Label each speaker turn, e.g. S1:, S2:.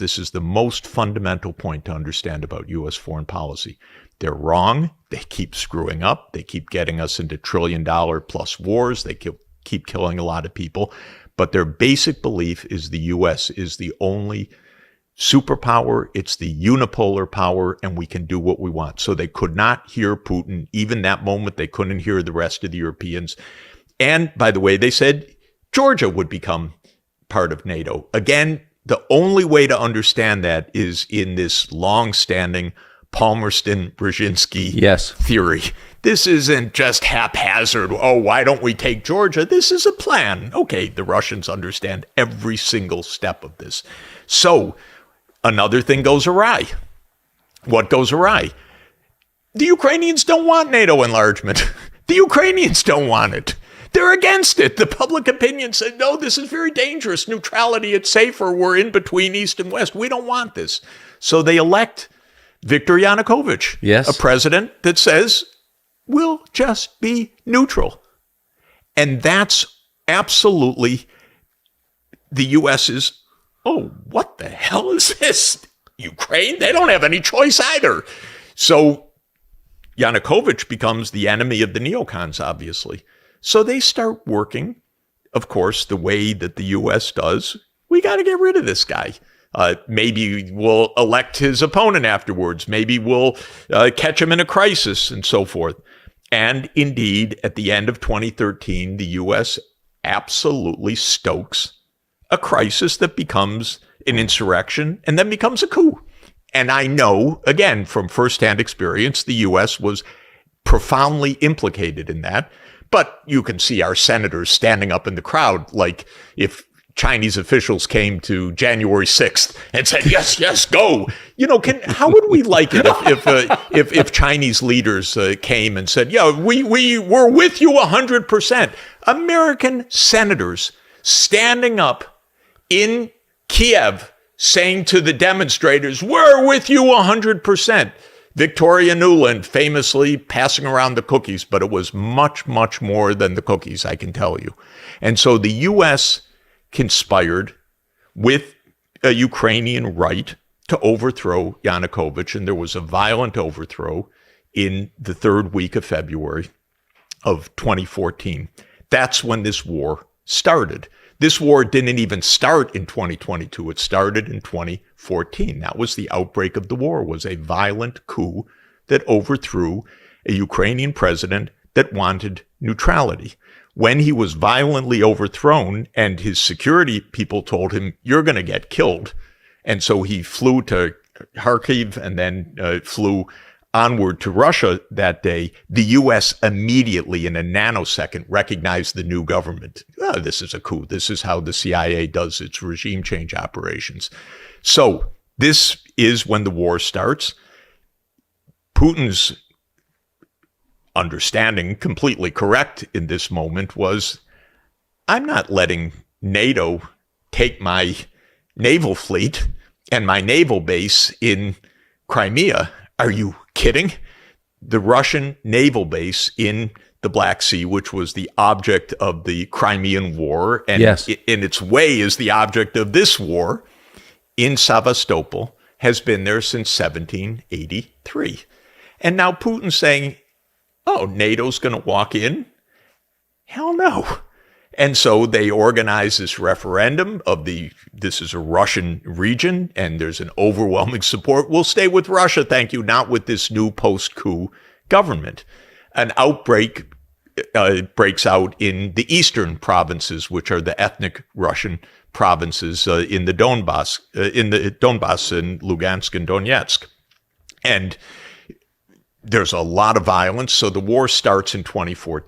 S1: This is the most fundamental point to understand about U.S. foreign policy. They're wrong. They keep screwing up. They keep getting us into trillion-dollar-plus wars. They keep killing a lot of people. But their basic belief is the U.S. is the only superpower. It's the unipolar power, and we can do what we want. So they could not hear Putin. Even that moment, they couldn't hear the rest of the Europeans. And by the way, they said Georgia would become part of NATO. Again, the only way to understand that is in this long-standing Palmerston-Brzezinski theory. This isn't just haphazard. Oh, why don't we take Georgia? This is a plan. Okay, the Russians understand every single step of this. So another thing goes awry. What goes awry? The Ukrainians don't want NATO enlargement. The Ukrainians don't want it. They're against it. The public opinion said, no, this is very dangerous. Neutrality, it's safer. We're in between East and West. We don't want this. So they elect Viktor Yanukovych, a president that says, we'll just be neutral. And that's absolutely the U.S.'s, oh, what the hell is this? Ukraine? They don't have any choice either. So Yanukovych becomes the enemy of the neocons, obviously. So they start working, of course, the way that the U.S. does. We got to get rid of this guy. Maybe we'll elect his opponent afterwards. Maybe we'll catch him in a crisis and so forth. And indeed, at the end of 2013, the U.S. absolutely stokes a crisis that becomes an insurrection and then becomes a coup. And I know, again, from firsthand experience, the U.S. was profoundly implicated in that. But you can see our senators standing up in the crowd like if Chinese officials came to January 6th and said, yes, yes, go. You know, how would we like it if Chinese leaders came and said, yeah, we're with you 100%. American senators standing up in Kiev saying to the demonstrators, we're with you 100%. Victoria Nuland famously passing around the cookies, but it was much, much more than the cookies, I can tell you. And so the U.S. conspired with a Ukrainian right to overthrow Yanukovych, and there was a violent overthrow in the third week of February of 2014. That's when this war started. This war didn't even start in 2022. It started in 2014. That was the outbreak of the war, was a violent coup that overthrew a Ukrainian president that wanted neutrality. When he was violently overthrown and his security people told him, you're going to get killed. And so he flew to Kharkiv and then flew onward to Russia that day. The U.S. immediately, in a nanosecond, recognized the new government. Oh, this is a coup. This is how the CIA does its regime change operations. So this is when the war starts. Putin's understanding, completely correct in this moment, was I'm not letting NATO take my naval fleet and my naval base in Crimea. Are you kidding? The Russian naval base in the Black Sea, which was the object of the Crimean War, and in its way is the object of this war, in Sevastopol, has been there since 1783. And now Putin's saying, oh, NATO's going to walk in? Hell no. And so they organize this referendum of this is a Russian region, and there's an overwhelming support. We'll stay with Russia, thank you, not with this new post-coup government. An outbreak breaks out in the eastern provinces, which are the ethnic Russian provinces in the Donbass and Lugansk and Donetsk. And there's a lot of violence. So the war starts in 2014.